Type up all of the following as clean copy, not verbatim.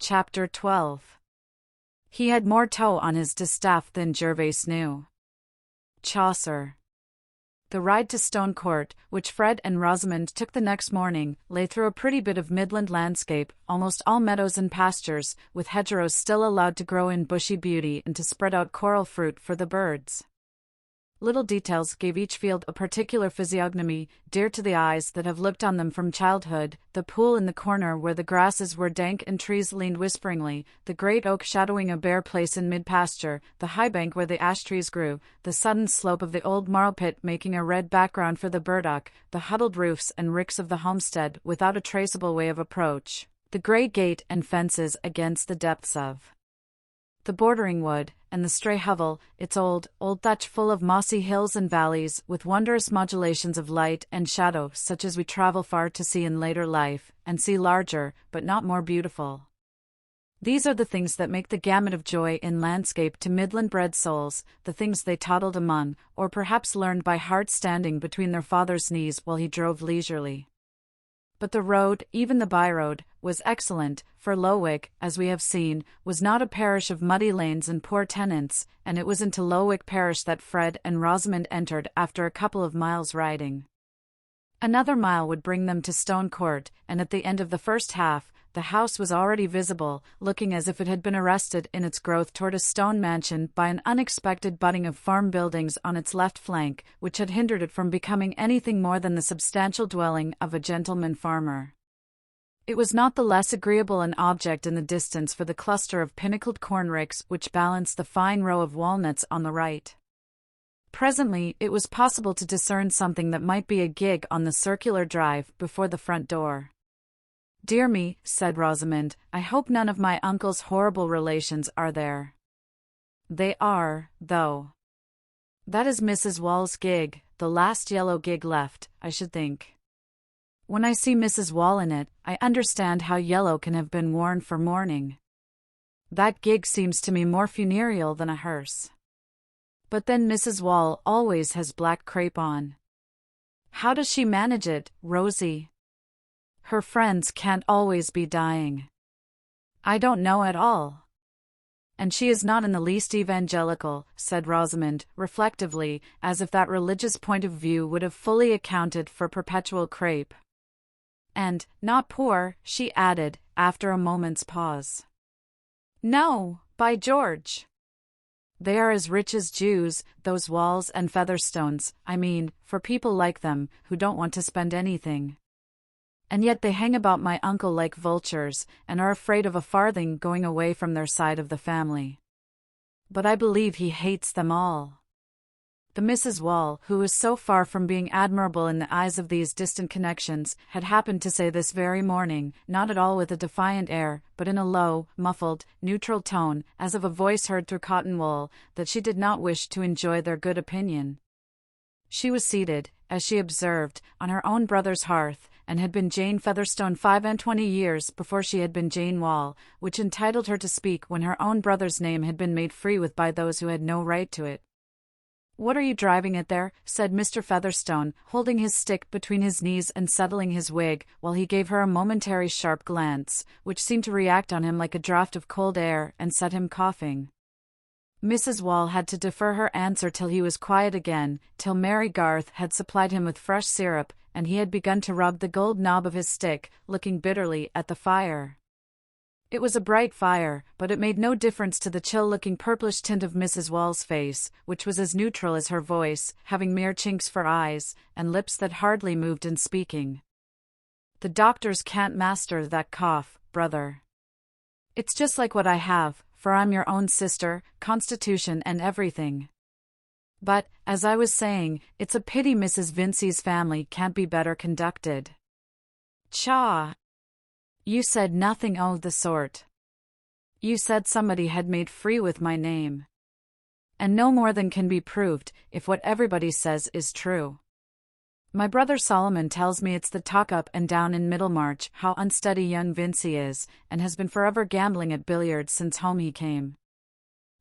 Chapter 12. He had more tow on his distaff than Gervase knew. Chaucer. The ride to Stone Court, which Fred and Rosamond took the next morning, lay through a pretty bit of midland landscape, almost all meadows and pastures, with hedgerows still allowed to grow in bushy beauty and to spread out coral fruit for the birds. Little details gave each field a particular physiognomy, dear to the eyes that have looked on them from childhood: the pool in the corner where the grasses were dank and trees leaned whisperingly, the great oak shadowing a bare place in mid-pasture, the high bank where the ash trees grew, the sudden slope of the old marl pit making a red background for the burdock, the huddled roofs and ricks of the homestead without a traceable way of approach, the grey gate and fences against the depths of the bordering wood, and the stray hovel, its old thatch full of mossy hills and valleys, with wondrous modulations of light and shadow such as we travel far to see in later life, and see larger, but not more beautiful. These are the things that make the gamut of joy in landscape to midland-bred souls, the things they toddled among, or perhaps learned by heart standing between their father's knees while he drove leisurely. But the road, even the by-road, was excellent, for Lowick, as we have seen, was not a parish of muddy lanes and poor tenants, and it was into Lowick parish that Fred and Rosamond entered after a couple of miles' riding. Another mile would bring them to Stone Court, and at the end of the first half, the house was already visible, looking as if it had been arrested in its growth toward a stone mansion by an unexpected budding of farm buildings on its left flank, which had hindered it from becoming anything more than the substantial dwelling of a gentleman farmer. It was not the less agreeable an object in the distance for the cluster of pinnacled corn ricks which balanced the fine row of walnuts on the right. Presently it was possible to discern something that might be a gig on the circular drive before the front door. "Dear me," said Rosamond, "I hope none of my uncle's horrible relations are there." "They are, though. That is Mrs. Wall's gig, the last yellow gig left, I should think. When I see Mrs. Wall in it, I understand how yellow can have been worn for mourning. That gig seems to me more funereal than a hearse. But then Mrs. Wall always has black crape on. How does she manage it, Rosie? Her friends can't always be dying. I don't know at all. And she is not in the least evangelical," said Rosamond, reflectively, as if that religious point of view would have fully accounted for perpetual crape. "And not poor," she added, after a moment's pause. "No, by George. They are as rich as Jews, those Walls and Featherstones, I mean, for people like them, who don't want to spend anything. And yet they hang about my uncle like vultures, and are afraid of a farthing going away from their side of the family. But I believe he hates them all." The Mrs. Wall, who was so far from being admirable in the eyes of these distant connections, had happened to say this very morning, not at all with a defiant air, but in a low, muffled, neutral tone, as of a voice heard through cotton wool, that she did not wish to enjoy their good opinion. She was seated, as she observed, on her own brother's hearth, and had been Jane Featherstone 25 years before she had been Jane Wall, which entitled her to speak when her own brother's name had been made free with by those who had no right to it. "What are you driving at there?" said Mr. Featherstone, holding his stick between his knees and settling his wig, while he gave her a momentary sharp glance, which seemed to react on him like a draught of cold air and set him coughing. Mrs. Wall had to defer her answer till he was quiet again, till Mary Garth had supplied him with fresh syrup, and he had begun to rub the gold knob of his stick, looking bitterly at the fire. It was a bright fire, but it made no difference to the chill-looking purplish tint of Mrs. Wall's face, which was as neutral as her voice, having mere chinks for eyes, and lips that hardly moved in speaking. "The doctors can't master that cough, brother. It's just like what I have, for I'm your own sister, constitution and everything. But, as I was saying, it's a pity Mrs. Vincey's family can't be better conducted." "Pshaw! You said nothing o' the sort. You said somebody had made free with my name. And no more than can be proved, if what everybody says is true. My brother Solomon tells me it's the talk up and down in Middlemarch how unsteady young Vincey is, and has been forever gambling at billiards since home he came."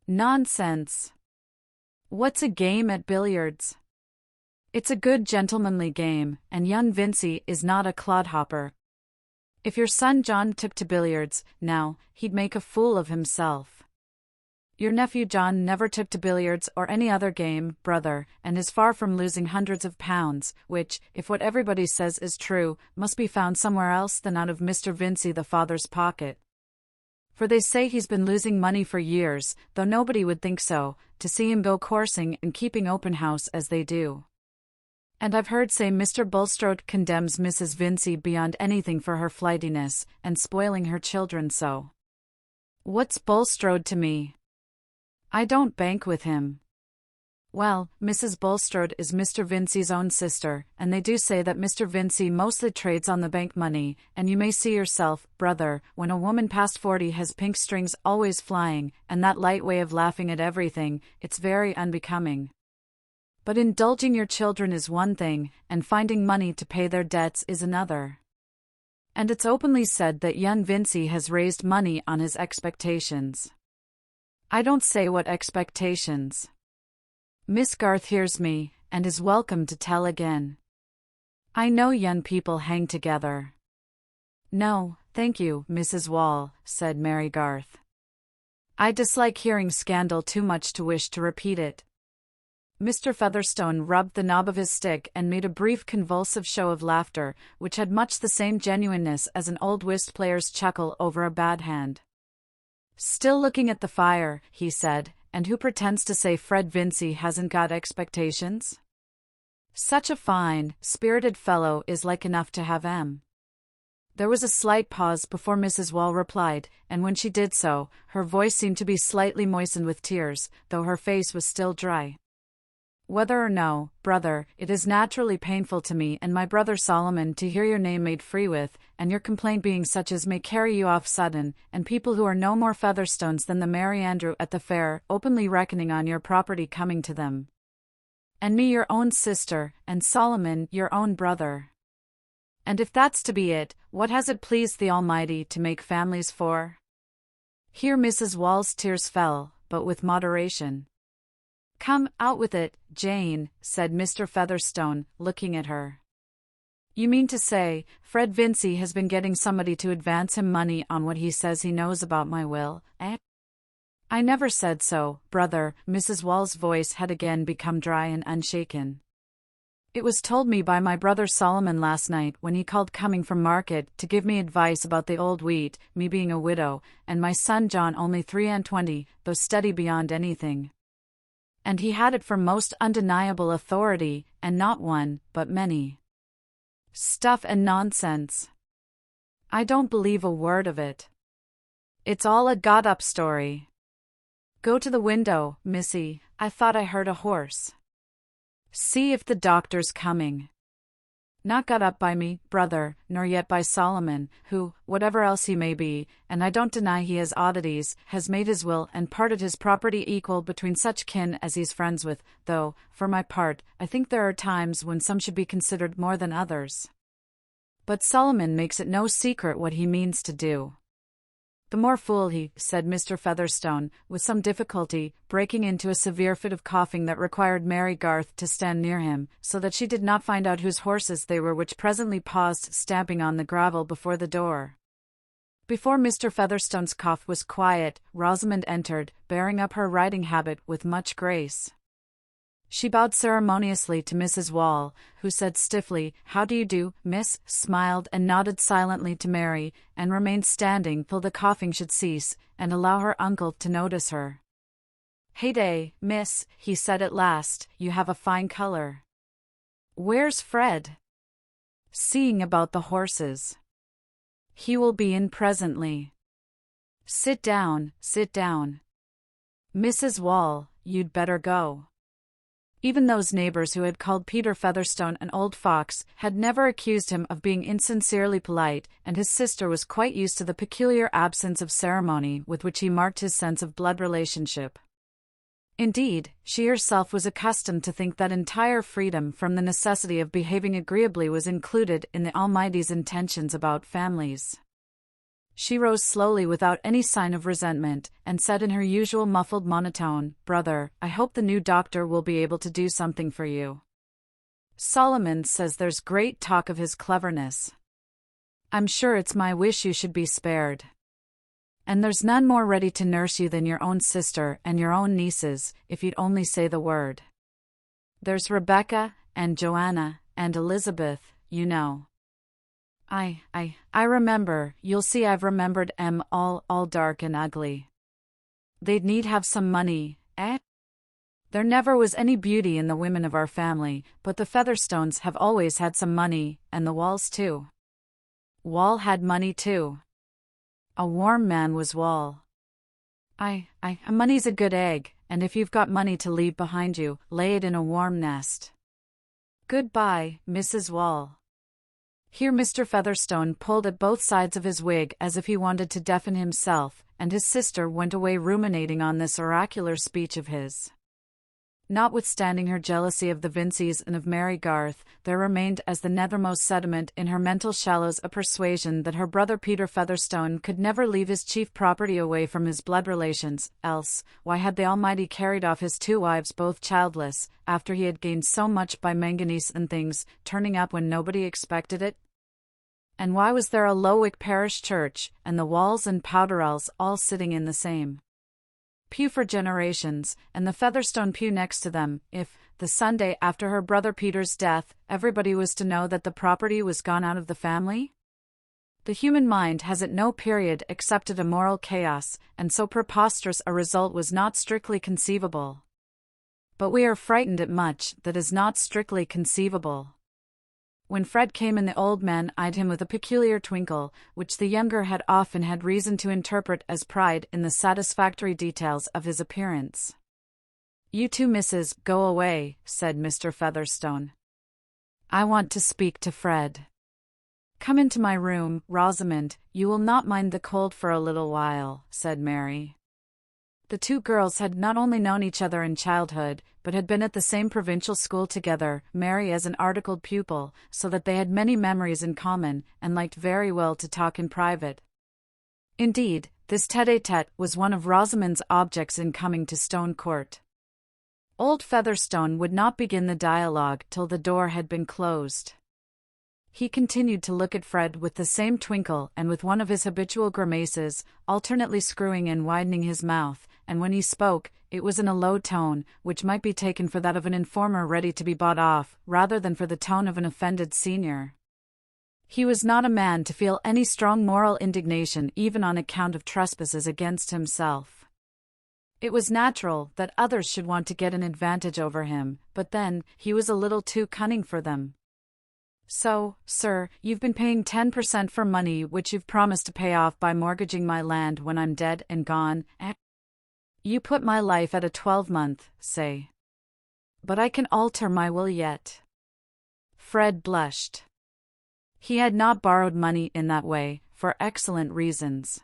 "Nonsense! What's a game at billiards?" "It's a good gentlemanly game, and young Vincey is not a clodhopper. If your son John took to billiards, now, he'd make a fool of himself. Your nephew John never took to billiards or any other game, brother, and is far from losing hundreds of pounds, which, if what everybody says is true, must be found somewhere else than out of Mr. Vincey the father's pocket. For they say he's been losing money for years, though nobody would think so, to see him go coursing and keeping open house as they do. And I've heard say Mr. Bulstrode condemns Mrs. Vincey beyond anything for her flightiness, and spoiling her children so. What's Bulstrode to me? I don't bank with him. Well, Mrs. Bulstrode is Mr. Vincey's own sister, and they do say that Mr. Vincey mostly trades on the bank money, and you may see yourself, brother, when a woman past 40 has pink strings always flying, and that light way of laughing at everything, it's very unbecoming. But indulging your children is one thing, and finding money to pay their debts is another. And it's openly said that young Vincey has raised money on his expectations. I don't say what expectations. Miss Garth hears me, and is welcome to tell again. I know young people hang together. No, thank you, Mrs. Wall, said Mary Garth. I dislike hearing scandal too much to wish to repeat it. Mr. Featherstone rubbed the knob of his stick and made a brief convulsive show of laughter, which had much the same genuineness as an old whist player's chuckle over a bad hand. Still looking at the fire, he said, and who pretends to say Fred Vincey hasn't got expectations? Such a fine, spirited fellow is like enough to have em. There was a slight pause before Mrs. Wall replied, and when she did so, her voice seemed to be slightly moistened with tears, though her face was still dry. Whether or no, brother, it is naturally painful to me and my brother Solomon to hear your name made free with, and your complaint being such as may carry you off sudden, and people who are no more Featherstones than the Merry Andrew at the fair, openly reckoning on your property coming to them. And me your own sister, and Solomon your own brother. And if that's to be it, what has it pleased the Almighty to make families for? Here Mrs. Wall's tears fell, but with moderation. Come, out with it, Jane, said Mr. Featherstone, looking at her. You mean to say, Fred Vincey has been getting somebody to advance him money on what he says he knows about my will, eh? I never said so, brother. Mrs. Wall's voice had again become dry and unshaken. It was told me by my brother Solomon last night when he called coming from market to give me advice about the old wheat, me being a widow, and my son John only 23, though steady beyond anything. And he had it from most undeniable authority, and not one, but many. Stuff and nonsense. I don't believe a word of it. It's all a got-up story. Go to the window, missy, I thought I heard a horse. See if the doctor's coming. Not got up by me, brother, nor yet by Solomon, who, whatever else he may be, and I don't deny he has oddities, has made his will and parted his property equal between such kin as he's friends with, though, for my part, I think there are times when some should be considered more than others. But Solomon makes it no secret what he means to do. The more fool he, said Mr. Featherstone, with some difficulty, breaking into a severe fit of coughing that required Mary Garth to stand near him, so that she did not find out whose horses they were, which presently paused stamping on the gravel before the door. Before Mr. Featherstone's cough was quiet, Rosamond entered, bearing up her riding habit with much grace. She bowed ceremoniously to Mrs. Wall, who said stiffly, "How do you do, miss?" smiled and nodded silently to Mary, and remained standing till the coughing should cease, and allow her uncle to notice her. "Heyday, miss," he said at last, "you have a fine color. Where's Fred?" "Seeing about the horses. He will be in presently. Sit down, sit down. Mrs. Wall, you'd better go." Even those neighbors who had called Peter Featherstone an old fox had never accused him of being insincerely polite, and his sister was quite used to the peculiar absence of ceremony with which he marked his sense of blood relationship. Indeed, she herself was accustomed to think that entire freedom from the necessity of behaving agreeably was included in the Almighty's intentions about families. She rose slowly without any sign of resentment, and said in her usual muffled monotone, "Brother, I hope the new doctor will be able to do something for you. Solomon says there's great talk of his cleverness." I'm sure it's my wish you should be spared. And there's none more ready to nurse you than your own sister and your own nieces, if you'd only say the word. There's Rebecca, and Joanna, and Elizabeth, you know. I remember, you'll see I've remembered 'em all dark and ugly. They'd need have some money, eh? There never was any beauty in the women of our family, but the Featherstones have always had some money, and the Walls too. Wall had money too. A warm man was Wall. Money's a good egg, and if you've got money to leave behind you, lay it in a warm nest. Goodbye, Mrs. Wall. Here Mr. Featherstone pulled at both sides of his wig as if he wanted to deafen himself, and his sister went away ruminating on this oracular speech of his. Notwithstanding her jealousy of the Vinceys and of Mary Garth, there remained as the nethermost sediment in her mental shallows a persuasion that her brother Peter Featherstone could never leave his chief property away from his blood relations, else, why had the Almighty carried off his 2 wives both childless, after he had gained so much by manganese and things, turning up when nobody expected it? And why was there a Lowick parish church, and the Walls and Powderells all sitting in the same pew for generations, and the Featherstone pew next to them, if, the Sunday after her brother Peter's death, everybody was to know that the property was gone out of the family? The human mind has at no period accepted a moral chaos, and so preposterous a result was not strictly conceivable. But we are frightened at much that is not strictly conceivable. When Fred came in, the old man eyed him with a peculiar twinkle, which the younger had often had reason to interpret as pride in the satisfactory details of his appearance. "You two misses, go away," said Mr. Featherstone. "I want to speak to Fred. Come into my room, Rosamond, you will not mind the cold for a little while," said Mary. The 2 girls had not only known each other in childhood, but had been at the same provincial school together, Mary as an articled pupil, so that they had many memories in common, and liked very well to talk in private. Indeed, this tête-à-tête was one of Rosamond's objects in coming to Stone Court. Old Featherstone would not begin the dialogue till the door had been closed. He continued to look at Fred with the same twinkle and with one of his habitual grimaces, alternately screwing and widening his mouth, and when he spoke, it was in a low tone, which might be taken for that of an informer ready to be bought off, rather than for the tone of an offended senior. He was not a man to feel any strong moral indignation even on account of trespasses against himself. It was natural that others should want to get an advantage over him, but then, he was a little too cunning for them. "So, sir, you've been paying 10% for money which you've promised to pay off by mortgaging my land when I'm dead and gone, eh? You put my life at a 12-month, say. But I can alter my will yet." Fred blushed. He had not borrowed money in that way, for excellent reasons.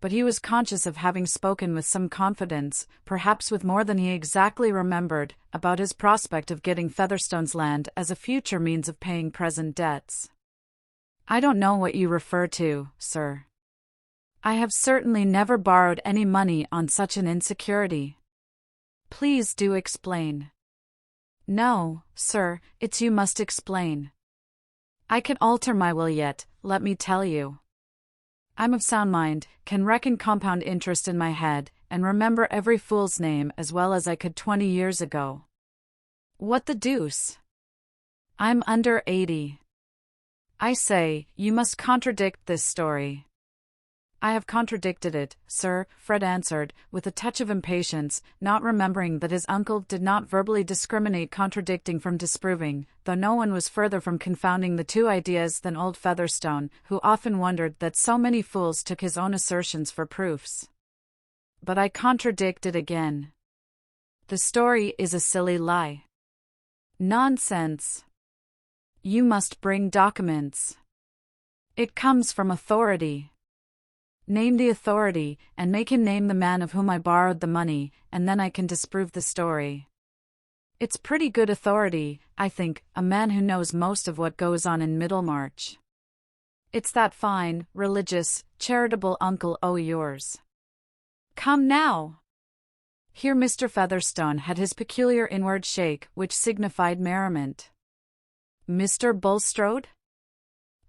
But he was conscious of having spoken with some confidence, perhaps with more than he exactly remembered, about his prospect of getting Featherstone's land as a future means of paying present debts. "I don't know what you refer to, sir. I have certainly never borrowed any money on such an insecurity. Please do explain." "No, sir, it's you must explain. I can alter my will yet, let me tell you. I'm of sound mind, can reckon compound interest in my head, and remember every fool's name as well as I could 20 years ago. What the deuce? I'm under 80. I say, you must contradict this story." "I have contradicted it, sir," Fred answered, with a touch of impatience, not remembering that his uncle did not verbally discriminate contradicting from disproving, though no one was further from confounding the 2 ideas than old Featherstone, who often wondered that so many fools took his own assertions for proofs. "But I contradict it again. The story is a silly lie." "Nonsense. You must bring documents. It comes from authority. Name the authority, and make him name the man of whom I borrowed the money, and then I can disprove the story. It's pretty good authority, I think, a man who knows most of what goes on in Middlemarch. It's that fine, religious, charitable uncle o' yours. Come now." Here Mr. Featherstone had his peculiar inward shake, which signified merriment. "Mr. Bulstrode?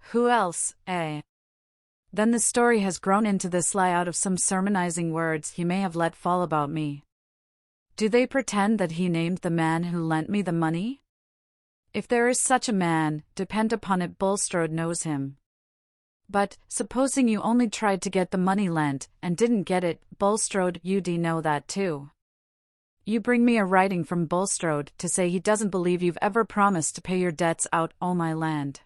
Who else, eh? Then the story has grown into this lie out of some sermonizing words he may have let fall about me. Do they pretend that he named the man who lent me the money? If there is such a man, depend upon it Bulstrode knows him. But, supposing you only tried to get the money lent, and didn't get it, Bulstrode, you'd know that too. You bring me a writing from Bulstrode to say he doesn't believe you've ever promised to pay your debts out o' my land.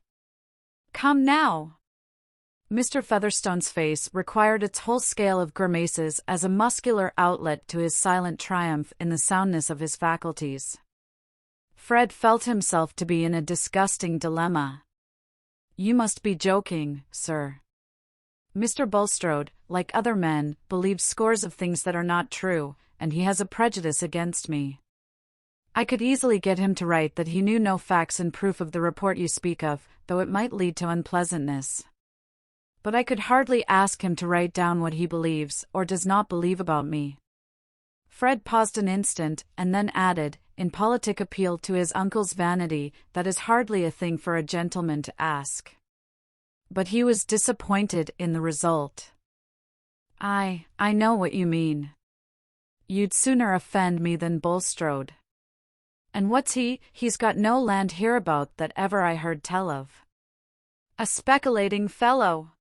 Come now! Mr. Featherstone's face required its whole scale of grimaces as a muscular outlet to his silent triumph in the soundness of his faculties. Fred felt himself to be in a disgusting dilemma. You must be joking, sir. Mr. Bulstrode, like other men, believes scores of things that are not true, and he has a prejudice against me. I could easily get him to write that he knew no facts in proof of the report you speak of, though it might lead to unpleasantness. But I could hardly ask him to write down what he believes or does not believe about me. Fred paused an instant, and then added, in politic appeal to his uncle's vanity, that is hardly a thing for a gentleman to ask. But he was disappointed in the result. I know what you mean. You'd sooner offend me than Bulstrode. And what's he? He's got no land hereabout that ever I heard tell of. A speculating fellow.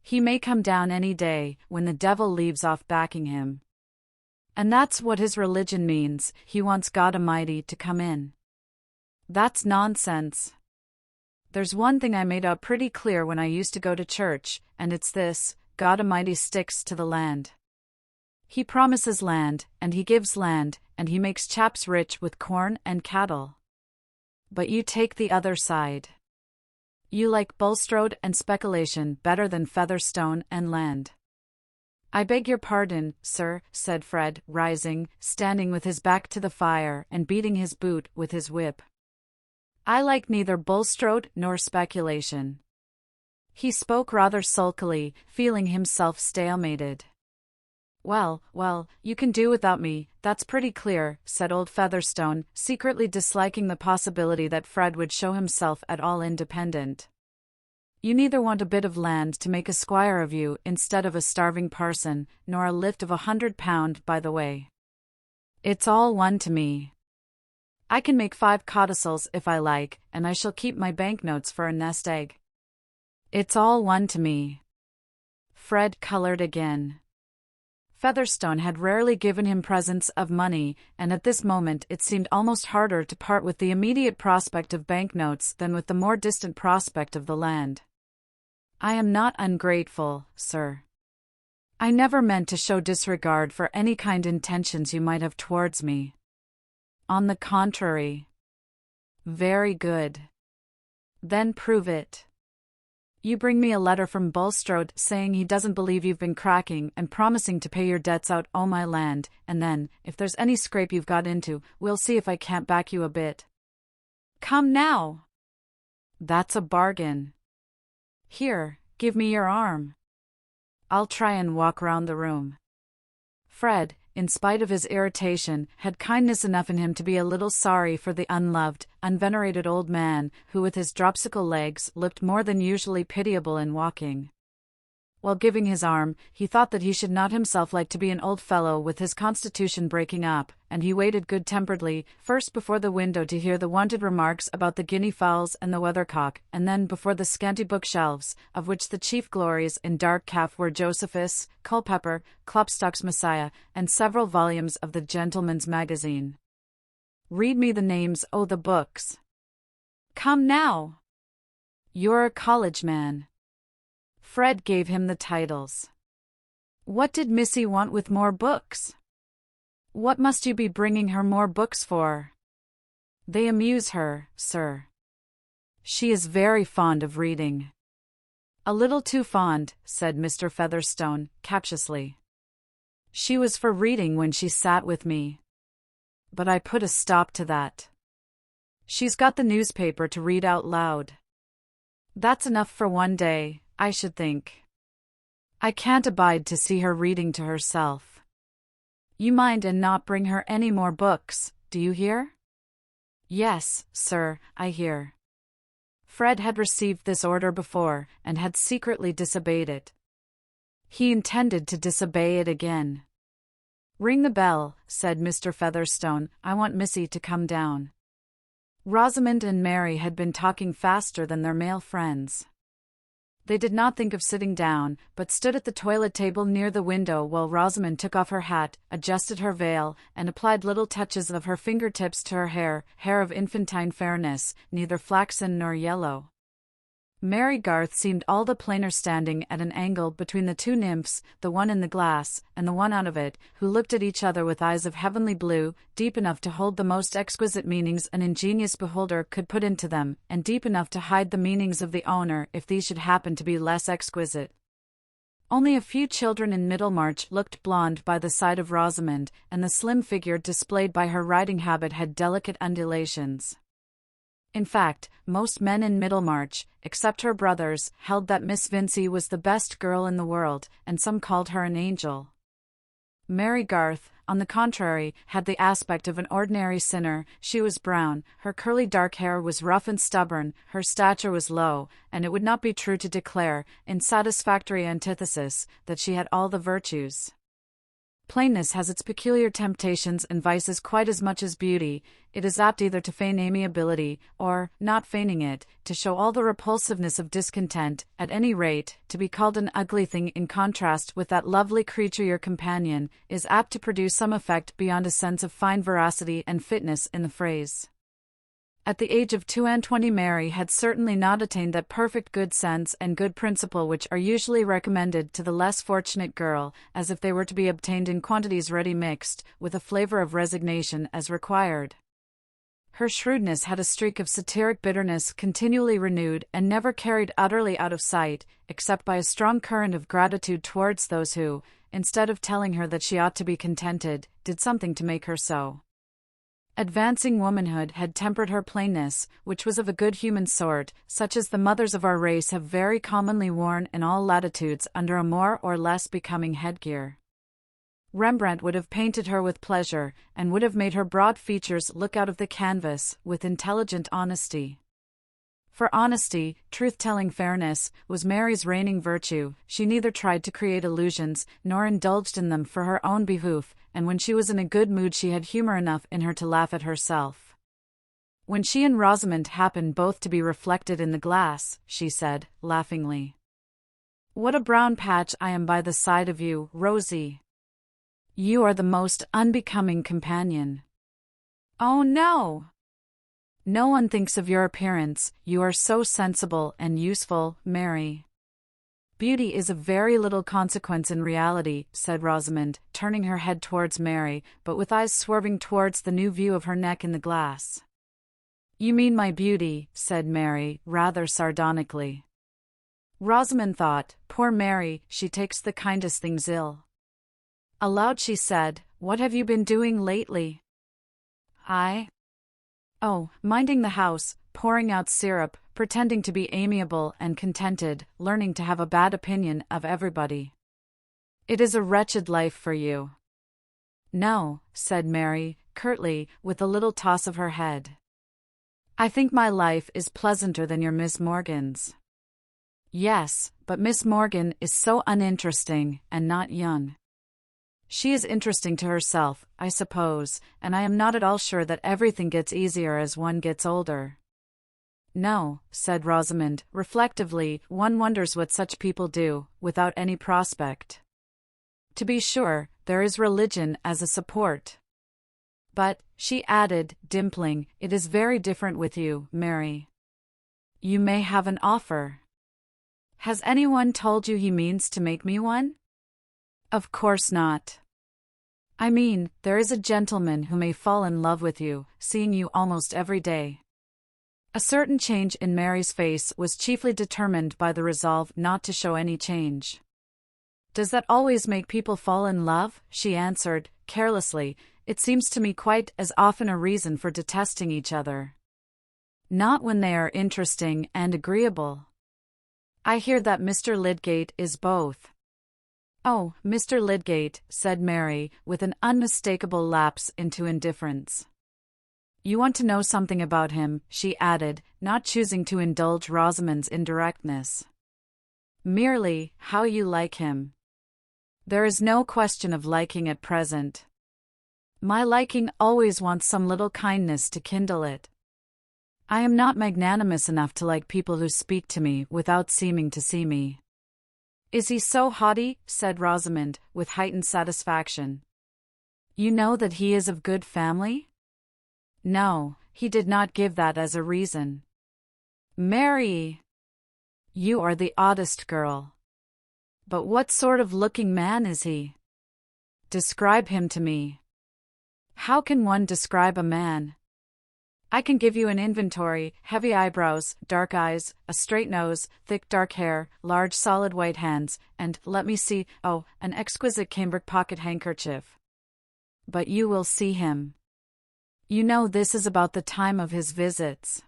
He may come down any day, when the devil leaves off backing him. And that's what his religion means, he wants God Almighty to come in. That's nonsense. There's one thing I made out pretty clear when I used to go to church, and it's this: God Almighty sticks to the land. He promises land, and he gives land, and he makes chaps rich with corn and cattle. But you take the other side. You like Bulstrode and speculation better than Featherstone and land. I beg your pardon, sir, said Fred, rising, standing with his back to the fire and beating his boot with his whip. I like neither Bulstrode nor speculation. He spoke rather sulkily, feeling himself stalemated. Well, you can do without me, that's pretty clear, said old Featherstone, secretly disliking the possibility that Fred would show himself at all independent. You neither want a bit of land to make a squire of you instead of a starving parson, nor a lift of £100 by the way. It's all one to me. I can make 5 codicils if I like, and I shall keep my banknotes for a nest egg. It's all one to me. Fred colored again. Featherstone had rarely given him presents of money, and at this moment it seemed almost harder to part with the immediate prospect of banknotes than with the more distant prospect of the land. I am not ungrateful, sir. I never meant to show disregard for any kind intentions you might have towards me. On the contrary. Very good. Then prove it. You bring me a letter from Bulstrode saying he doesn't believe you've been cracking and promising to pay your debts out o' my land, and then, if there's any scrape you've got into, we'll see if I can't back you a bit. Come now. That's a bargain. Here, give me your arm. I'll try and walk round the room. Fred, in spite of his irritation, had kindness enough in him to be a little sorry for the unloved, unvenerated old man, who with his dropsical legs looked more than usually pitiable in walking. While giving his arm, he thought that he should not himself like to be an old fellow with his constitution breaking up, and he waited good-temperedly, first before the window to hear the wonted remarks about the guinea fowls and the weathercock, and then before the scanty bookshelves, of which the chief glories in dark calf were Josephus, Culpeper, Klopstock's Messiah, and several volumes of the Gentleman's Magazine. Read me the names o' the books. Come now. You're a college man. Fred gave him the titles. What did Missy want with more books? What must you be bringing her more books for? They amuse her, sir. She is very fond of reading. A little too fond, said Mr. Featherstone, captiously. She was for reading when she sat with me. But I put a stop to that. She's got the newspaper to read out loud. That's enough for one day, I should think. I can't abide to see her reading to herself. You mind and not bring her any more books, do you hear? Yes, sir, I hear. Fred had received this order before, and had secretly disobeyed it. He intended to disobey it again. "Ring the bell," said Mr. Featherstone. "I want Missy to come down." Rosamond and Mary had been talking faster than their male friends. They did not think of sitting down, but stood at the toilet table near the window while Rosamond took off her hat, adjusted her veil, and applied little touches of her fingertips to her hair of infantine fairness, neither flaxen nor yellow. Mary Garth seemed all the plainer standing at an angle between the two nymphs, the one in the glass, and the one out of it, who looked at each other with eyes of heavenly blue, deep enough to hold the most exquisite meanings an ingenious beholder could put into them, and deep enough to hide the meanings of the owner if these should happen to be less exquisite. Only a few children in Middlemarch looked blonde by the side of Rosamond, and the slim figure displayed by her riding habit had delicate undulations. In fact, most men in Middlemarch, except her brothers, held that Miss Vincey was the best girl in the world, and some called her an angel. Mary Garth, on the contrary, had the aspect of an ordinary sinner. She was brown, her curly dark hair was rough and stubborn, her stature was low, and it would not be true to declare, in satisfactory antithesis, that she had all the virtues. Plainness has its peculiar temptations and vices quite as much as beauty. It is apt either to feign amiability, or, not feigning it, to show all the repulsiveness of discontent, at any rate, to be called an ugly thing in contrast with that lovely creature your companion, is apt to produce some effect beyond a sense of fine veracity and fitness in the phrase. At the age of 22 Mary had certainly not attained that perfect good sense and good principle which are usually recommended to the less fortunate girl, as if they were to be obtained in quantities ready mixed, with a flavor of resignation as required. Her shrewdness had a streak of satiric bitterness continually renewed and never carried utterly out of sight, except by a strong current of gratitude towards those who, instead of telling her that she ought to be contented, did something to make her so. Advancing womanhood had tempered her plainness, which was of a good human sort, such as the mothers of our race have very commonly worn in all latitudes under a more or less becoming headgear. Rembrandt would have painted her with pleasure, and would have made her broad features look out of the canvas with intelligent honesty. For honesty, truth-telling fairness, was Mary's reigning virtue. She neither tried to create illusions, nor indulged in them for her own behoof, and when she was in a good mood she had humor enough in her to laugh at herself. When she and Rosamond happened both to be reflected in the glass, she said, laughingly, "What a brown patch I am by the side of you, Rosie. You are the most unbecoming companion." "Oh no! No one thinks of your appearance, you are so sensible and useful, Mary." "Beauty is of very little consequence in reality," said Rosamond, turning her head towards Mary, but with eyes swerving towards the new view of her neck in the glass. "You mean my beauty," said Mary, rather sardonically. Rosamond thought, "Poor Mary, she takes the kindest things ill." Aloud she said, "What have you been doing lately?" "Oh, minding the house, pouring out syrup, pretending to be amiable and contented, learning to have a bad opinion of everybody." "It is a wretched life for you." "No," said Mary, curtly, with a little toss of her head. "I think my life is pleasanter than your Miss Morgan's." "Yes, but Miss Morgan is so uninteresting, and not young." "She is interesting to herself, I suppose, and I am not at all sure that everything gets easier as one gets older." "No," said Rosamond, reflectively, "one wonders what such people do, without any prospect. To be sure, there is religion as a support. But," she added, dimpling, "it is very different with you, Mary. You may have an offer." "Has anyone told you he means to make me one?" "Of course not. I mean, there is a gentleman who may fall in love with you, seeing you almost every day." A certain change in Mary's face was chiefly determined by the resolve not to show any change. "Does that always make people fall in love?" she answered, carelessly. "It seems to me quite as often a reason for detesting each other." "Not when they are interesting and agreeable." "I hear that Mr. Lydgate is both." "Oh, Mr. Lydgate," said Mary, with an unmistakable lapse into indifference. You want to know something about him, she added, not choosing to indulge Rosamond's indirectness. Merely, how you like him. There is no question of liking at present. My liking always wants some little kindness to kindle it. I am not magnanimous enough to like people who speak to me without seeming to see me. Is he so haughty? Said Rosamond, with heightened satisfaction. You know that he is of good family? No, he did not give that as a reason. Mary! You are the oddest girl. But what sort of looking man is he? Describe him to me. How can one describe a man? I can give you an inventory: heavy eyebrows, dark eyes, a straight nose, thick dark hair, large solid white hands, and, let me see, an exquisite cambric pocket handkerchief. But you will see him. You know this is about the time of his visits.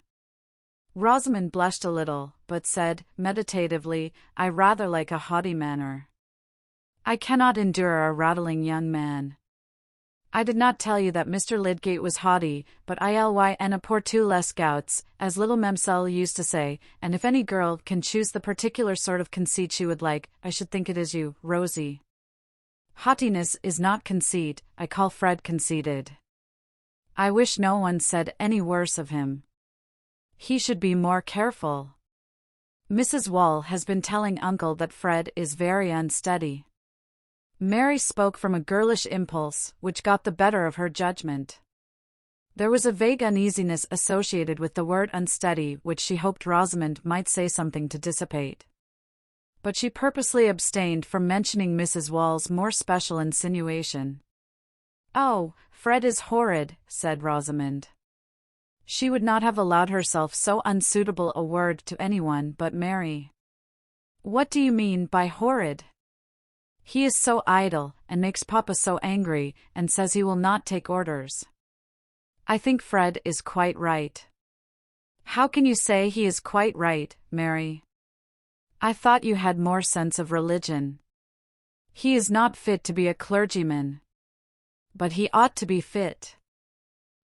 Rosamond blushed a little, but said, meditatively, I rather like a haughty manner. I cannot endure a rattling young man. I did not tell you that Mr. Lydgate was haughty, but il en a pour tous les gouts, as little Mamselle used to say, and if any girl can choose the particular sort of conceit she would like, I should think it is you, Rosie. Haughtiness is not conceit. I call Fred conceited. I wish no one said any worse of him. He should be more careful. Mrs. Wall has been telling Uncle that Fred is very unsteady. Mary spoke from a girlish impulse, which got the better of her judgment. There was a vague uneasiness associated with the word unsteady which she hoped Rosamond might say something to dissipate. But she purposely abstained from mentioning Mrs. Wall's more special insinuation. Oh, Fred is horrid, said Rosamond. She would not have allowed herself so unsuitable a word to anyone but Mary. What do you mean by horrid? He is so idle, and makes Papa so angry, and says he will not take orders. I think Fred is quite right. How can you say he is quite right, Mary? I thought you had more sense of religion. He is not fit to be a clergyman. But he ought to be fit.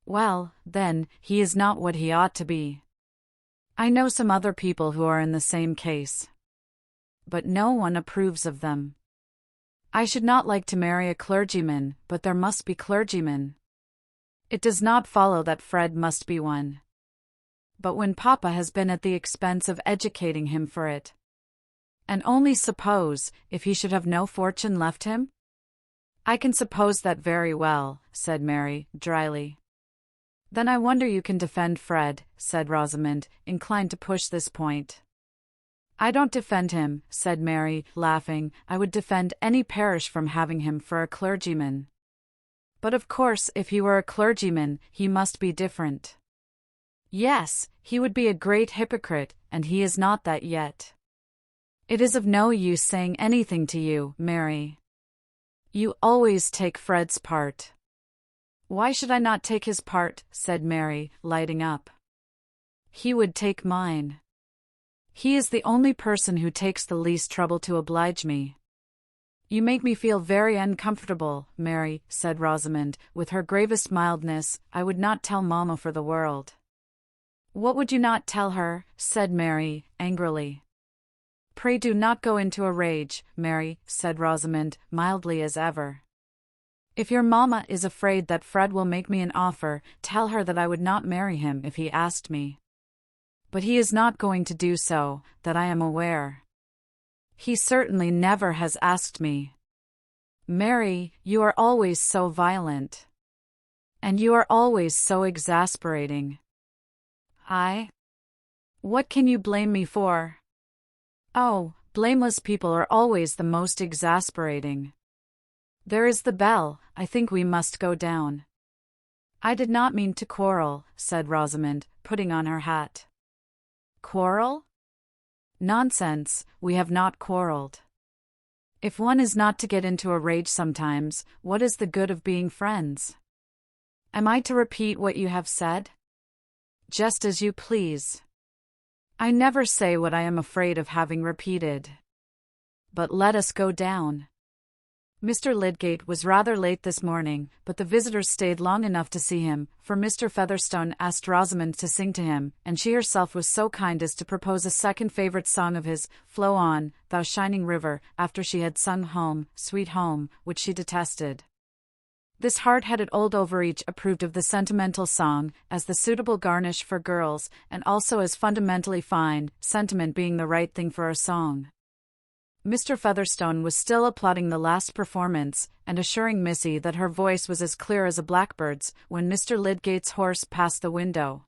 Well, then, he is not what he ought to be. I know some other people who are in the same case. But no one approves of them. I should not like to marry a clergyman, but there must be clergymen. It does not follow that Fred must be one. But when Papa has been at the expense of educating him for it. And only suppose, if he should have no fortune left him? I can suppose that very well, said Mary, dryly. Then I wonder you can defend Fred, said Rosamond, inclined to push this point. I don't defend him, said Mary, laughing. I would defend any parish from having him for a clergyman. But of course, if he were a clergyman, he must be different. Yes, he would be a great hypocrite, and he is not that yet. It is of no use saying anything to you, Mary. You always take Fred's part. Why should I not take his part? Said Mary, lighting up. He would take mine. He is the only person who takes the least trouble to oblige me. You make me feel very uncomfortable, Mary, said Rosamond, with her gravest mildness. I would not tell Mamma for the world. What would you not tell her? Said Mary, angrily. Pray do not go into a rage, Mary, said Rosamond, mildly as ever. If your mamma is afraid that Fred will make me an offer, tell her that I would not marry him if he asked me. But he is not going to do so, that I am aware. He certainly never has asked me. Mary, you are always so violent. And you are always so exasperating. What can you blame me for? Oh, blameless people are always the most exasperating. There is the bell. I think we must go down. I did not mean to quarrel, said Rosamond, putting on her hat. Quarrel? Nonsense, we have not quarreled. If one is not to get into a rage sometimes, what is the good of being friends? Am I to repeat what you have said? Just as you please. I never say what I am afraid of having repeated. But let us go down. Mr. Lydgate was rather late this morning, but the visitors stayed long enough to see him, for Mr. Featherstone asked Rosamond to sing to him, and she herself was so kind as to propose a second favourite song of his, Flow On, Thou Shining River, after she had sung Home, Sweet Home, which she detested. This hard-headed old overreach approved of the sentimental song, as the suitable garnish for girls, and also as fundamentally fine, sentiment being the right thing for a song. Mr. Featherstone was still applauding the last performance, and assuring Missy that her voice was as clear as a blackbird's, when Mr. Lydgate's horse passed the window.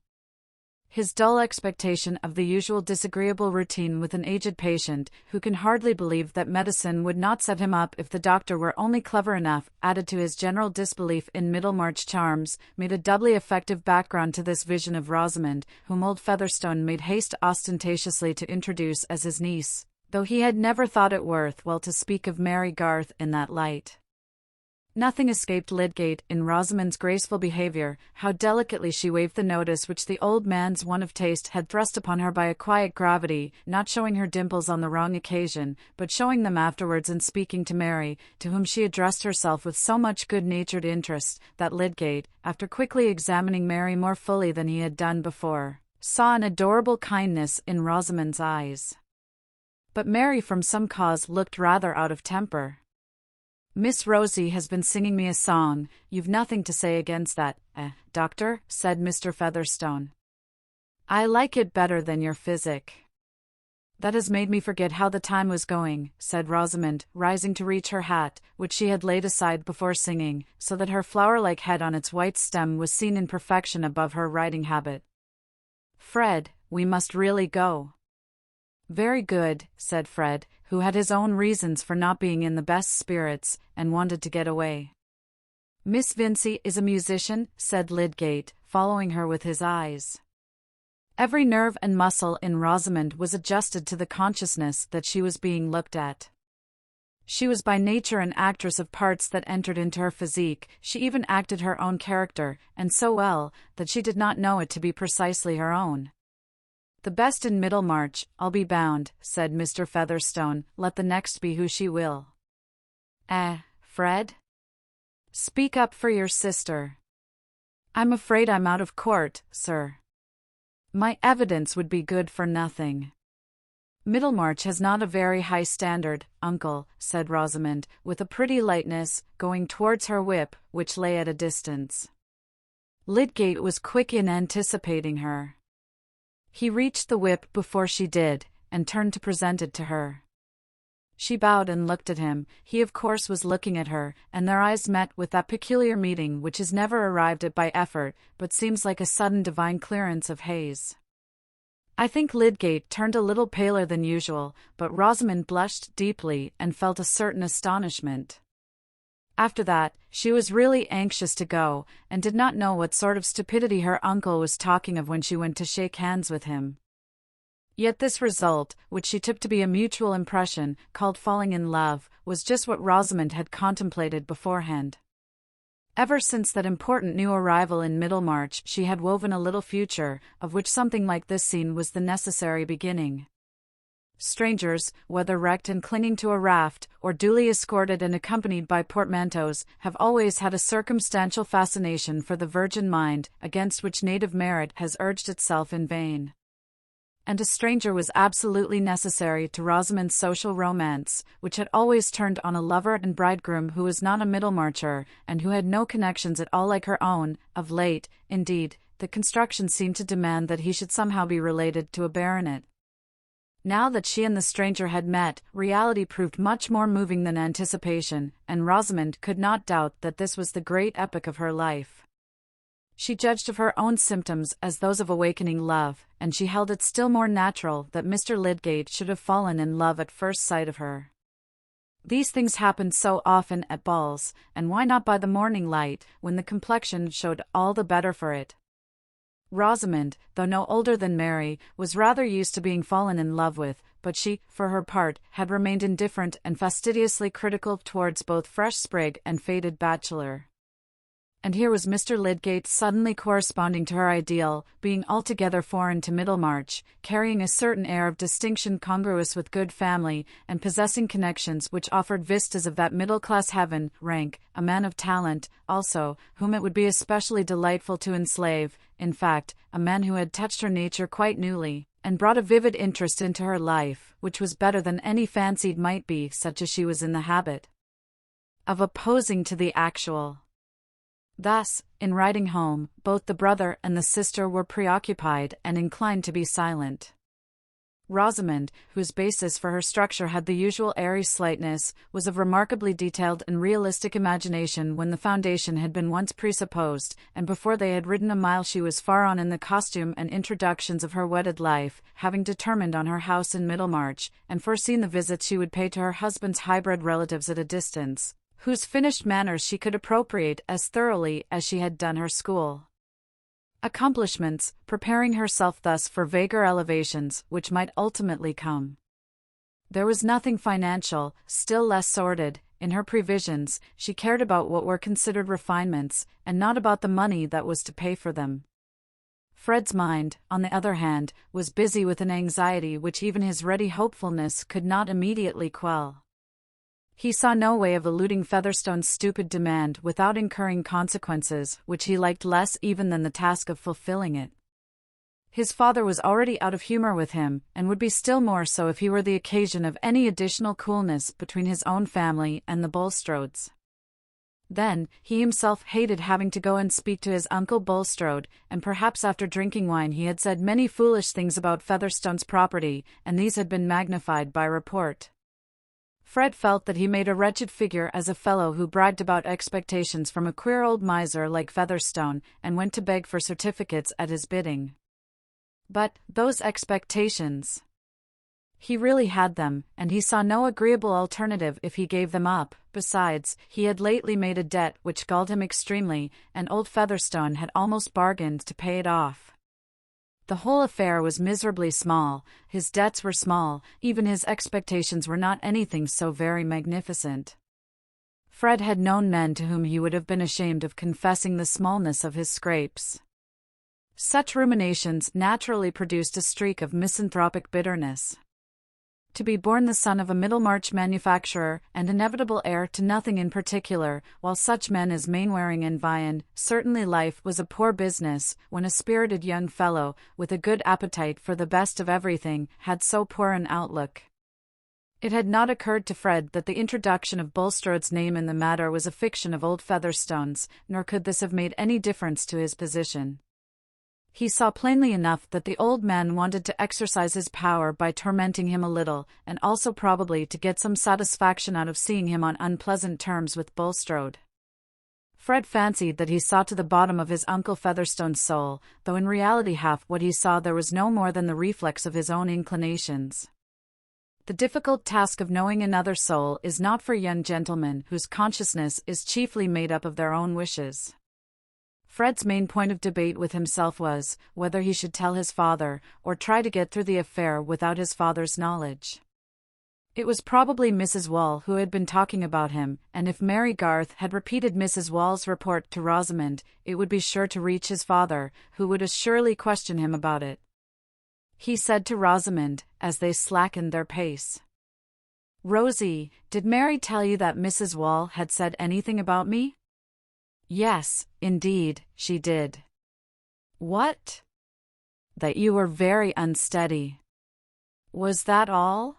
His dull expectation of the usual disagreeable routine with an aged patient, who can hardly believe that medicine would not set him up if the doctor were only clever enough, added to his general disbelief in Middlemarch charms, made a doubly effective background to this vision of Rosamond, whom old Featherstone made haste ostentatiously to introduce as his niece, though he had never thought it worth while to speak of Mary Garth in that light. Nothing escaped Lydgate in Rosamond's graceful behaviour, how delicately she waived the notice which the old man's want of taste had thrust upon her by a quiet gravity, not showing her dimples on the wrong occasion, but showing them afterwards in speaking to Mary, to whom she addressed herself with so much good-natured interest, that Lydgate, after quickly examining Mary more fully than he had done before, saw an adorable kindness in Rosamond's eyes. But Mary from some cause looked rather out of temper. "Miss Rosie has been singing me a song, you've nothing to say against that, doctor?" said Mr. Featherstone. "I like it better than your physic." "That has made me forget how the time was going," said Rosamond, rising to reach her hat, which she had laid aside before singing, so that her flower-like head on its white stem was seen in perfection above her riding habit. "Fred, we must really go." "Very good," said Fred, who had his own reasons for not being in the best spirits, and wanted to get away. "Miss Vincey is a musician," said Lydgate, following her with his eyes. Every nerve and muscle in Rosamond was adjusted to the consciousness that she was being looked at. She was by nature an actress of parts that entered into her physique, she even acted her own character, and so well, that she did not know it to be precisely her own. "The best in Middlemarch, I'll be bound," said Mr. Featherstone, "let the next be who she will." Fred? Speak up for your sister." "I'm afraid I'm out of court, sir. My evidence would be good for nothing." "Middlemarch has not a very high standard, uncle," said Rosamond, with a pretty lightness, going towards her whip, which lay at a distance. Lydgate was quick in anticipating her. He reached the whip before she did, and turned to present it to her. She bowed and looked at him. He of course was looking at her, and their eyes met with that peculiar meeting which is never arrived at by effort, but seems like a sudden divine clearance of haze. I think Lydgate turned a little paler than usual, but Rosamond blushed deeply and felt a certain astonishment. After that, she was really anxious to go, and did not know what sort of stupidity her uncle was talking of when she went to shake hands with him. Yet this result, which she took to be a mutual impression, called falling in love, was just what Rosamond had contemplated beforehand. Ever since that important new arrival in Middlemarch, she had woven a little future, of which something like this scene was the necessary beginning. Strangers, whether wrecked and clinging to a raft, or duly escorted and accompanied by portmanteaus, have always had a circumstantial fascination for the virgin mind, against which native merit has urged itself in vain. And a stranger was absolutely necessary to Rosamond's social romance, which had always turned on a lover and bridegroom who was not a Middlemarcher, and who had no connections at all like her own. Of late, indeed, the construction seemed to demand that he should somehow be related to a baronet. Now that she and the stranger had met, reality proved much more moving than anticipation, and Rosamond could not doubt that this was the great epoch of her life. She judged of her own symptoms as those of awakening love, and she held it still more natural that Mr. Lydgate should have fallen in love at first sight of her. These things happened so often at balls, and why not by the morning light, when the complexion showed all the better for it? Rosamond, though no older than Mary, was rather used to being fallen in love with, but she, for her part, had remained indifferent and fastidiously critical towards both fresh sprig and faded bachelor. And here was Mr. Lydgate suddenly corresponding to her ideal, being altogether foreign to Middlemarch, carrying a certain air of distinction congruous with good family, and possessing connections which offered vistas of that middle-class heaven, rank, a man of talent, also, whom it would be especially delightful to enslave, in fact, a man who had touched her nature quite newly, and brought a vivid interest into her life, which was better than any fancied might be, such as she was in the habit of opposing to the actual. Thus, in riding home, both the brother and the sister were preoccupied and inclined to be silent. Rosamond, whose basis for her structure had the usual airy slightness, was of remarkably detailed and realistic imagination when the foundation had been once presupposed, and before they had ridden a mile she was far on in the costume and introductions of her wedded life, having determined on her house in Middlemarch, and foreseen the visits she would pay to her husband's hybrid relatives at a distance, whose finished manners she could appropriate as thoroughly as she had done her school accomplishments, preparing herself thus for vaguer elevations which might ultimately come. There was nothing financial, still less sordid, in her previsions. She cared about what were considered refinements, and not about the money that was to pay for them. Fred's mind, on the other hand, was busy with an anxiety which even his ready hopefulness could not immediately quell. He saw no way of eluding Featherstone's stupid demand without incurring consequences which he liked less even than the task of fulfilling it. His father was already out of humor with him, and would be still more so if he were the occasion of any additional coolness between his own family and the Bulstrodes. Then, he himself hated having to go and speak to his Uncle Bulstrode, and perhaps after drinking wine he had said many foolish things about Featherstone's property, and these had been magnified by report. Fred felt that he made a wretched figure as a fellow who bragged about expectations from a queer old miser like Featherstone, and went to beg for certificates at his bidding. But, those expectations, he really had them, and he saw no agreeable alternative if he gave them up. Besides, he had lately made a debt which galled him extremely, and old Featherstone had almost bargained to pay it off. The whole affair was miserably small, his debts were small, even his expectations were not anything so very magnificent. Fred had known men to whom he would have been ashamed of confessing the smallness of his scrapes. Such ruminations naturally produced a streak of misanthropic bitterness. To be born the son of a Middlemarch manufacturer, and inevitable heir to nothing in particular, while such men as Mainwaring and Vian, certainly life was a poor business, when a spirited young fellow, with a good appetite for the best of everything, had so poor an outlook. It had not occurred to Fred that the introduction of Bulstrode's name in the matter was a fiction of old Featherstone's, nor could this have made any difference to his position. He saw plainly enough that the old man wanted to exercise his power by tormenting him a little, and also probably to get some satisfaction out of seeing him on unpleasant terms with Bulstrode. Fred fancied that he saw to the bottom of his Uncle Featherstone's soul, though in reality half what he saw there was no more than the reflex of his own inclinations. The difficult task of knowing another soul is not for young gentlemen whose consciousness is chiefly made up of their own wishes. Fred's main point of debate with himself was, whether he should tell his father, or try to get through the affair without his father's knowledge. It was probably Mrs. Wall who had been talking about him, and if Mary Garth had repeated Mrs. Wall's report to Rosamond, it would be sure to reach his father, who would as surely question him about it. He said to Rosamond, as they slackened their pace, "Rosie, did Mary tell you that Mrs. Wall had said anything about me?" "Yes, indeed, she did." "What?" "That you were very unsteady." "Was that all?"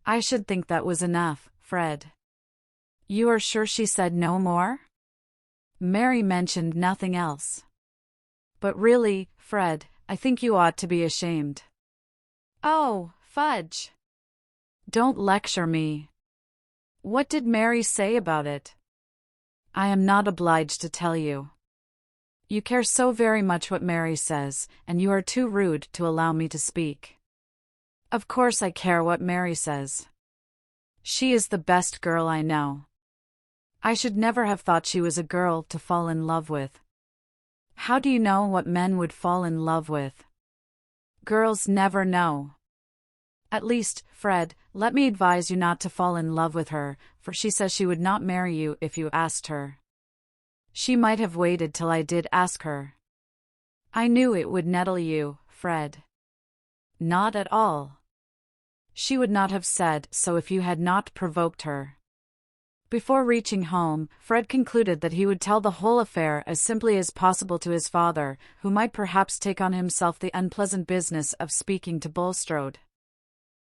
"I should think that was enough, Fred." "You are sure she said no more?" "Mary mentioned nothing else." "But really, Fred, I think you ought to be ashamed." "Oh, fudge!" "Don't lecture me." "What did Mary say about it?" "I am not obliged to tell you." "You care so very much what Mary says, and you are too rude to allow me to speak." "Of course I care what Mary says. She is the best girl I know. I should never have thought she was a girl to fall in love with." "How do you know what men would fall in love with?" "Girls never know." "At least, Fred, let me advise you not to fall in love with her, for she says she would not marry you if you asked her." She might have waited till I did ask her. I knew it would nettle you, Fred. Not at all. She would not have said so if you had not provoked her. Before reaching home, Fred concluded that he would tell the whole affair as simply as possible to his father, who might perhaps take on himself the unpleasant business of speaking to Bulstrode.